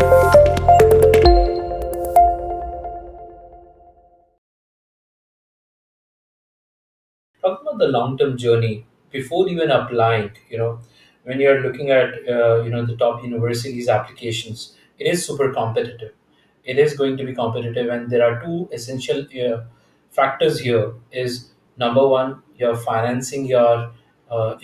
Talking about the long-term journey before even applying, when you're looking at the top universities applications, it is super competitive. It is going to be competitive, and there are two essential factors here. Is number one, you're financing your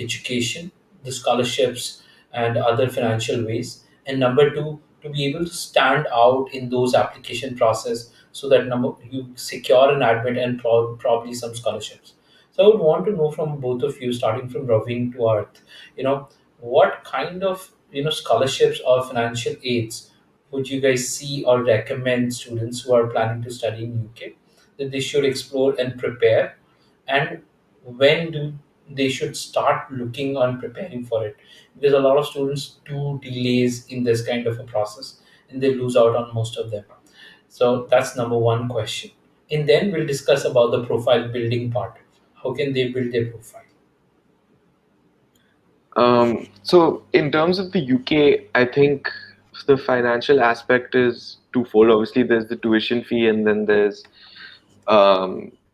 education, the scholarships and other financial ways, and number two, to be able to stand out in those application process, so that number you secure an admit and probably some scholarships. So I would want to know from both of you, starting from Raveen to Arth, what kind of scholarships or financial aids would you guys see or recommend students who are planning to study in UK that they should explore and prepare, and when do they should start looking on preparing for it? Because a lot of students do delays in this kind of a process and they lose out on most of them. So that's number one question. And then we'll discuss about the profile building part. How can they build their profile? So in terms of the UK, I think the financial aspect is twofold. Obviously, there's the tuition fee, and then there's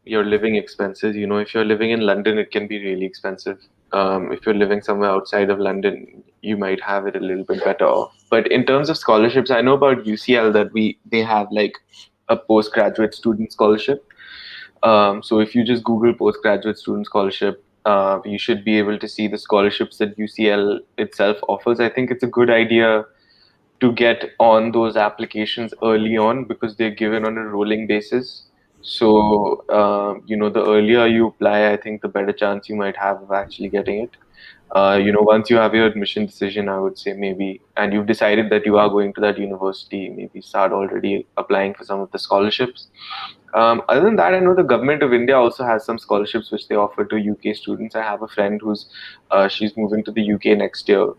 your living expenses. If you're living in London, it can be really expensive. If you're living somewhere outside of London, you might have it a little bit better off. But in terms of scholarships, I know about UCL that they have like a postgraduate student scholarship. So if you just Google postgraduate student scholarship, you should be able to see the scholarships that UCL itself offers. I think it's a good idea to get on those applications early on because they're given on a rolling basis. So, the earlier you apply, I think the better chance you might have of actually getting it. Once you have your admission decision, I would say maybe, and you've decided that you are going to that university, maybe start already applying for some of the scholarships. Other than that, I know the government of India also has some scholarships which they offer to UK students. I have a friend she's moving to the UK next year,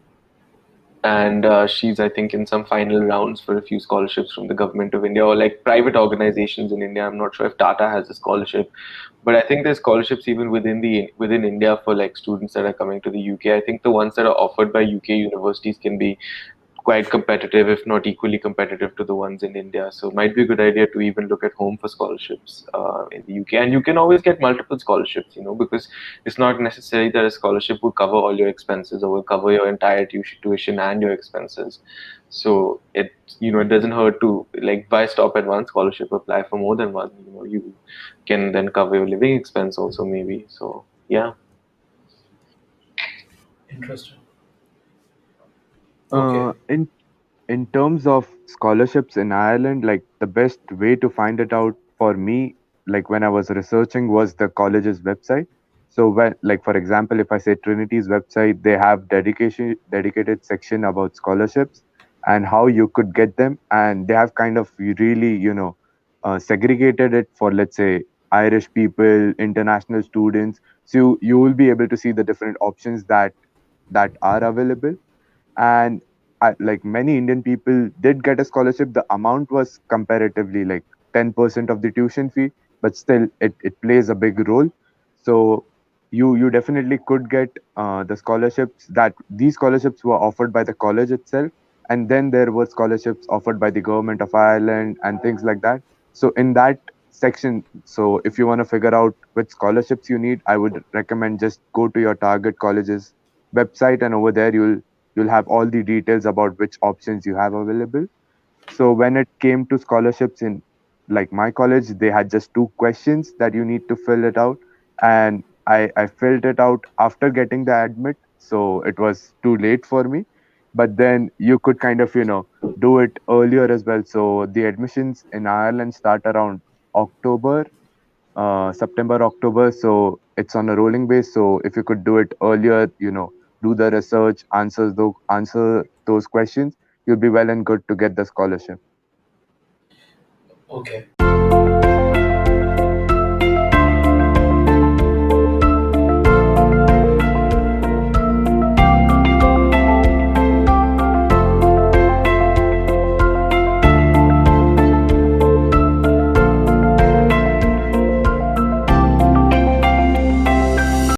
and she's I think in some final rounds for a few scholarships from the government of India or like private organizations in India. I'm not sure if Tata has a scholarship, but I think there's scholarships even within India for like students that are coming to the UK. I think the ones that are offered by UK universities can be quite competitive, if not equally competitive to the ones in India. So it might be a good idea to even look at home for scholarships in the UK. And you can always get multiple scholarships, because it's not necessary that a scholarship will cover all your expenses or will cover your entire tuition and your expenses. So it doesn't hurt to like buy stop at one scholarship, apply for more than one. You can then cover your living expense also maybe. So yeah. Interesting. Uh, Okay. in in terms of scholarships in Ireland, like the best way to find it out for me, like when I was researching, was the college's website. So when, like for example, if I say Trinity's website, they have dedicated section about scholarships and how you could get them, and they have kind of really, segregated it for, let's say, Irish people, international students. So you will be able to see the different options that are available. And like many Indian people did get a scholarship. The amount was comparatively like 10% of the tuition fee, but still it plays a big role. So you definitely could get the scholarships. That these scholarships were offered by the college itself, and then there were scholarships offered by the government of Ireland and things like that. So in that section, so if you want to figure out which scholarships you need, I would recommend just go to your target college's website, and over there you'll have all the details about which options you have available. So when it came to scholarships in like my college, they had just two questions that you need to fill it out, and I filled it out after getting the admit, so it was too late for me. But then you could kind of do it earlier as well. So the admissions in Ireland start around October, September, October. So it's on a rolling base. So if you could do it earlier, do the research, answer those questions, you'll be well and good to get the scholarship. Okay.